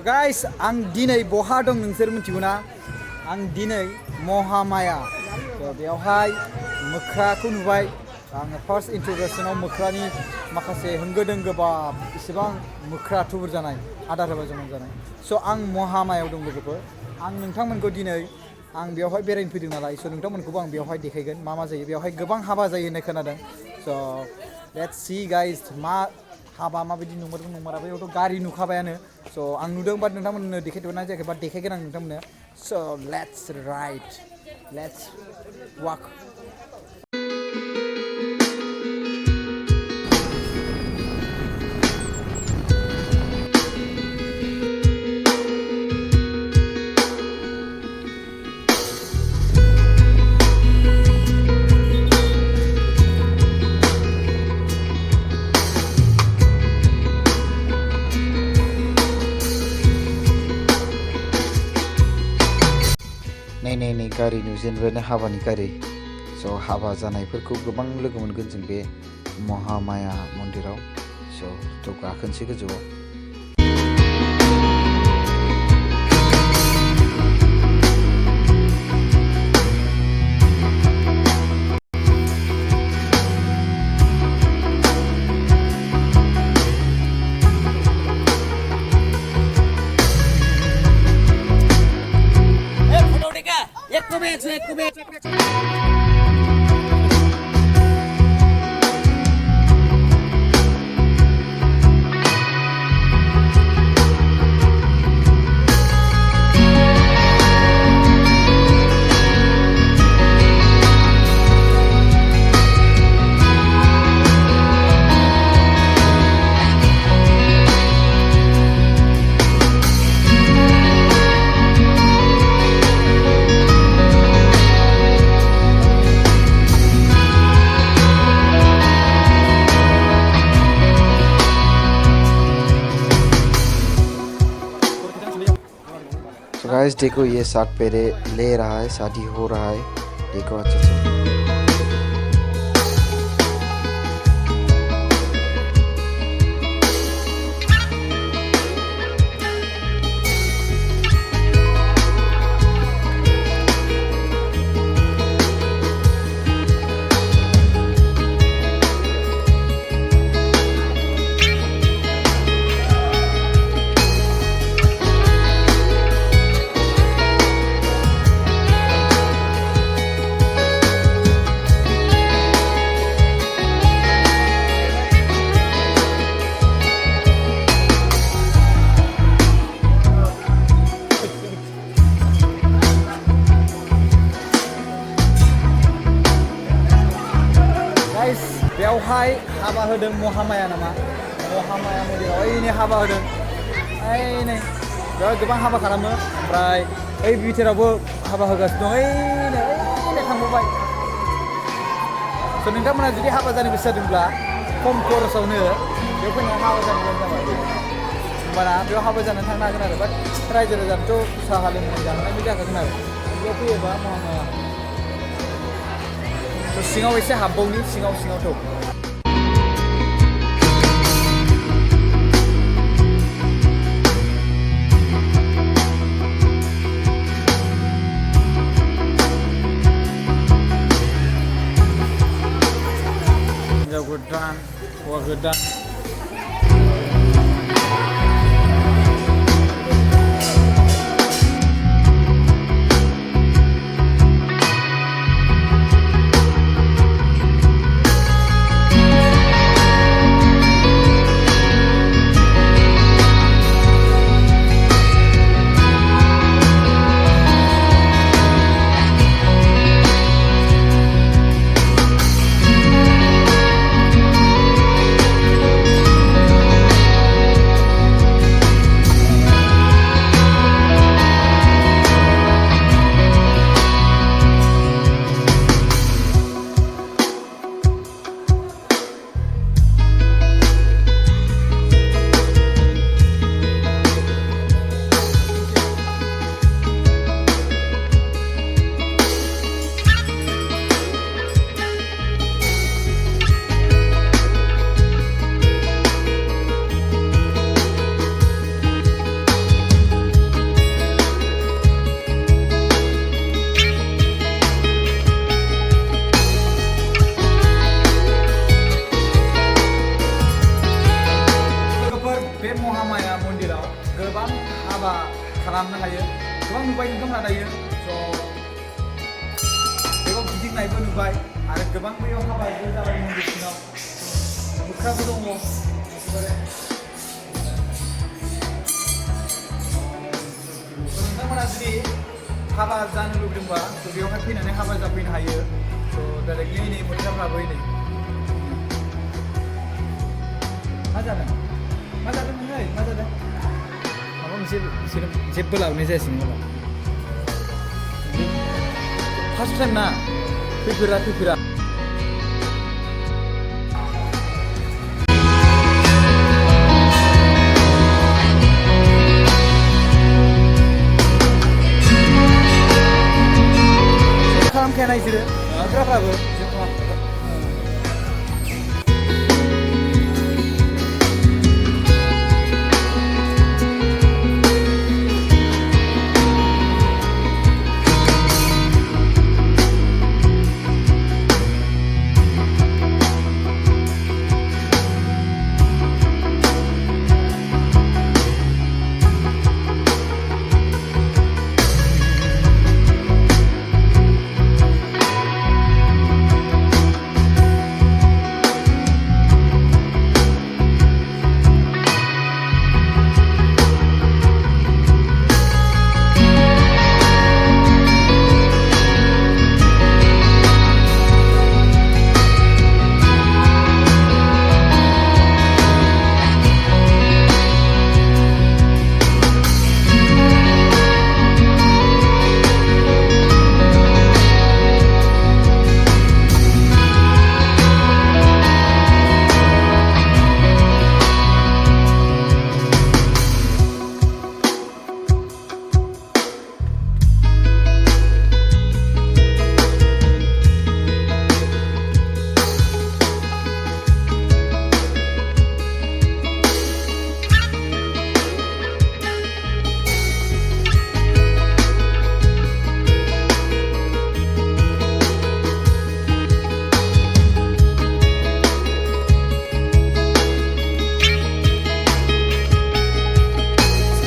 guys, आं दिनै बहा दं नोंसोर मिथिगौ ना? आं दिनै महामाया बेयावहाय मोख्राखौ नुबाय। आङो फार्स्ट इन्ट्र'डाक्शनाव मोख्रानि माखासे होंगो दोंगो बा इसेबां मोख्रा थुबुर जानाय आदार होबाय जमा जानाय। स' आं महामायाव दं लोगोफोर। आं नोंथांमोनखौ दिनै आं बेयावहाय बेरायनो फैदों नालाय स' नोंथांमोनखौबो आं बेयावहाय देखायगोन मा मा जायो। बेयावहाय गोबां हाबा जायो होननाय खोनादों। स' लेट्स सी गाइस मा हाबा माबायदि नुमारगोन नुमारा बेयावथ' गारि नुखाबायानो। स' आं नुदों बाट नोंथांमोननो देखायथ'ना जायाखै बाट देखायगोन आं नोंथांमोननो। स' लेट्स राइड लेट्स वाक। नै गारि नुजेनबायानो हाबानि गारि। स' हाबा जानायफोरखौ गोबां लोगो मोनगोन जों बे महामाया मन्दिराव। स' गाखोनोसै गोजौआव। तो गाइस देखो ये साग पेरे ले रहा है, शादी हो रहा है। देखो अच्छे से। बेवहाय हाबा होदों महामाया नामा? महामाया मन्दिराव ओइनै हाबा होदों। ओइनै बेयाव गोबां हाबा खालामो। ओमफ्राय ओइ बिथोरावबो हाबा होगासिनो दं। ओइनै थांबावबाय। स' नोंथांमोना जुदि हाबा जानो गोसो जादोंब्ला खम खरसावनो बेयाव फैनानै हाबा जानो जाबाय। होमबाना बेयाव हाबा जानो थांनो हागोन आरो। बाट रायजो राजानोथ' साहा लोंनाय जाहोनायबो जाखागोन आरो बेयाव फैयोबा महामाया। स' सिङाव एसे हाबबावनि सिङावथ'। Godan, wah godan. खालामनो हायो गोबां नुबाय नोंथांमोना दायो स' बेयाव गिदिंनायबो नुबाय आरो गोबां बेयाव हाबाबो जाबाय मन्दिर सिङाव मोख्राबो दङ नोंथांमोना जुदि हाबा जानो लुबैदोंबा स' बेयावहाय फैनानै हाबा जाफैनो हायो स' डाइरेक्टलि नै मोख्राफ्राबो नै मा जादों नोंलाय मा जादों माबा मोनसे बिसोर जेबो लाबोनाय जायासै नोंलाय फार्स्ट टाइम ना फैफेरा खालामखाया ना बिसोरो मोख्राफ्राबो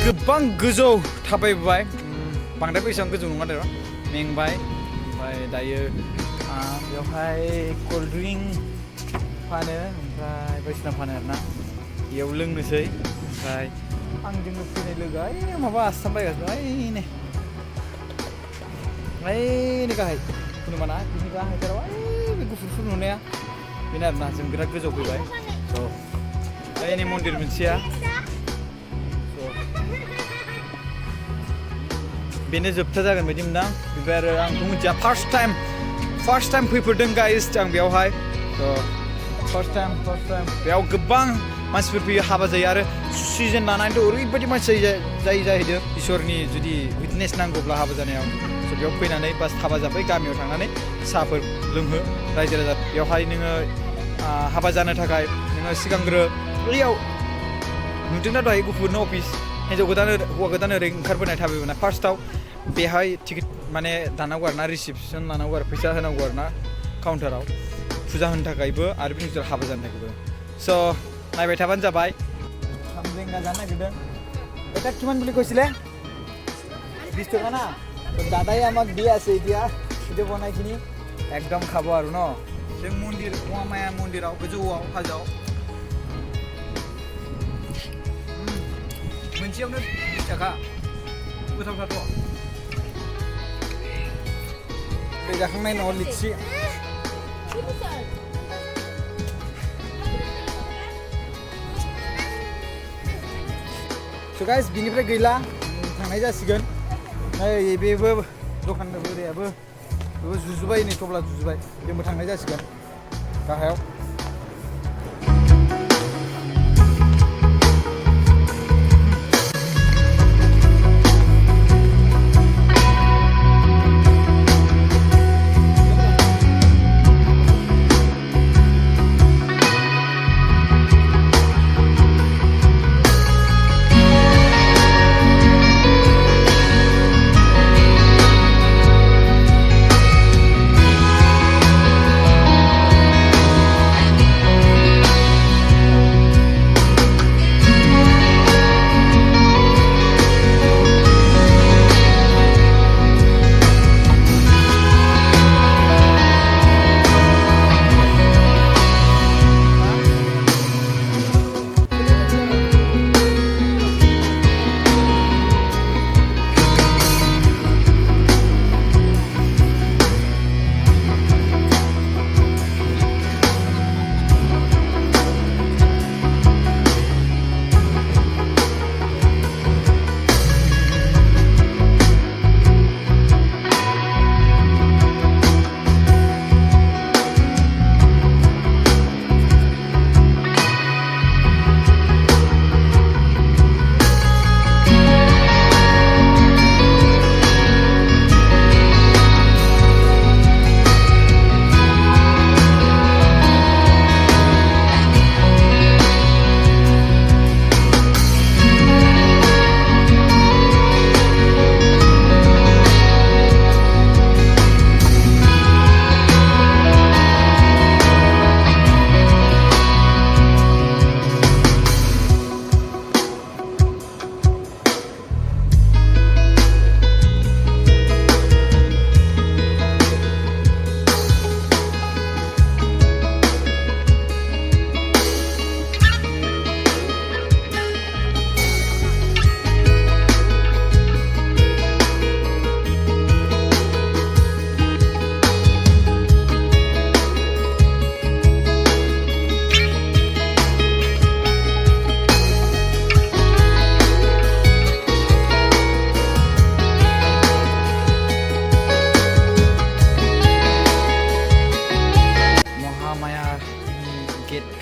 गोबां गोजौ थाबायबाय बांद्राय बेसेबां गोजौ नङा आरो मेंबाय ओमफ्राय दायो बेवहाय कल्ड ड्रिंक फानो ओमफ्राय बायदिसिना फानो आरोना बेयाव लोंनोसै ओमफ्राय आंजोंनो फैनाय लोगोआ माबा आसाम बायगासिनो ओइनै गाहाय खुनुमाना बिनि गाहायथाराव बे गुफुर नुनाया बेनो आरोना जों बिराद गोजौ फैबाय स' ओइनै मन्दिर मोनसेया बेनो जोबथा जागोन बायदि मोनदां बेनिफ्राय आरो आंथ' मिथिया फार्स्ट टाइम फैफेरदों गाइस आं बेयावहाय फार्स्ट टाइम बेयाव गोबां मानसिफोर फैयो हाबा जायो आरो सिजन लानानैथ' ओरैबायदि मानसि जायो जाहैदों इसोरनि जुदि उइटनेस नांगौब्ला हाबा जानायाव स' बेयाव फैनानै बास हाबा जाबाय गामियाव थांनानै साहाफोर लोंहो रायजो राजा बेवहाय नोङो हाबा जानो थाखाय नोङो सिगांग्रो ओरैयाव नुदोंना दहाय गुफुरनो अफिस हिन्जाव गोदान हौवा गोदान ओरै ओंखारबोनाय थाबायबोना फार्स्टआव बेहाय टिकेट माने दानांगौ आरो ना रिसिपसन लानांगौ आरो फैसा होनांगौ आरो ना काउन्टाराव फुजा होनो थाखायबो आरो बिनि गेजेराव हाबा जानो थाखायबो स' नायबाय थाबानो जाबाय खामजेंगा जानो नागिरदों এটা কিমান বুলি কৈছিলে 20 টকা না দাদাই আমাক দি আছে এতিয়া ভিডিঅ' বনাইখিনি একদম খাব আৰু ন जों मन्दिर महामाया मन्दिराव गोजौआव हाजोआव मोनसेयावनो 20 टाका गोथावथारथ' दै जाखांनायनि उनाव लिटसि So guys, बिनिफ्राय गैला थांनाय जासिगोन नै बेबो दखानदार बोरायाबो बेबो जुजुबाय नै थब्ला जुजुबाय जोंबो थांनाय जासिगोन गाहायाव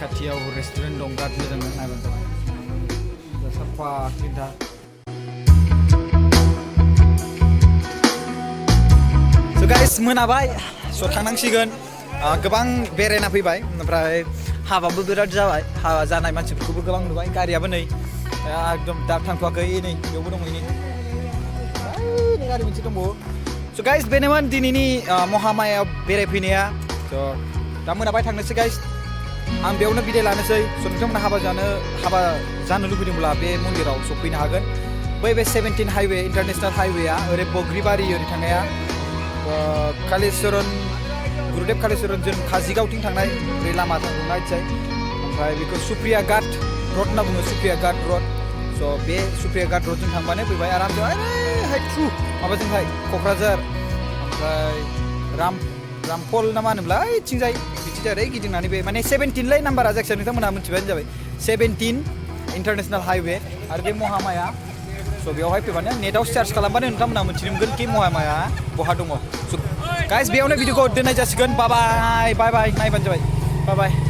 खाथियाव रेस्टुरेन्ट दं बिराद मोजां नायबानो जाबाय साफा क्लिनथार स' गाइस मोनाबाय स' थांनांसिगोन गोबां बेरायना फैबाय ओमफ्राय हाबाबो बिराद जाबाय हाबा जानाय मानसिफोरखौबो गोबां नुबाय गारियाबो नै एकदम दा थांथ'वाखै नै बेयावबो दङ नै गारि मोनसे दंबावो स' गाइस बेनोमोन दिनैनि महामायाव बेरायफैनाया स' दा मोनाबाय थांनोसै गाइस आं बेयावनो बिदाय लानोसै स' नोंथांमोना हाबा जानो लुबैदोंब्ला बे मन्दिराव सफैनो हागोन बै बे 17 हाइवे इन्टारनेसनेल हाइवेआ ओरै बग्रिबारि ओरै थांनाया कालिचरन गुरुदेब कालिचरनजों काजिगावथिं थांनाय ओरै लामा थांनाय ओमफ्राय बेखौ सुप्रिया घाट रड होनना बुङो सुप्रिया घाट रड स' बे सुप्रिया घाट रडजों थांबानो फैबाय आरामसे ओरैहाय थ्रु माबाजोंहाय क'क्राझार ओमफ्राय रामफल ना मा होनोब्ला ओइथिंजाय बिथिंजाय ओरै गिदिंनानै बे माने 17 लै नाम्बारा जायखिजाया नोंथांमोनहा मिथिबायानो जाबाय 17 इन्टारनेसनेल हाइवे आरो बे महामाया स' बेवहाय फैबानो नेटआव सार्च खालामबानो नोंथांमोनहा मिथिनो मोनगोन कि महामाया बहा दङ स' गाइस बेयावनो भिडिअखौ दोननाय जासिगोन बाय बाय नायबानो जाबाय बाय बाय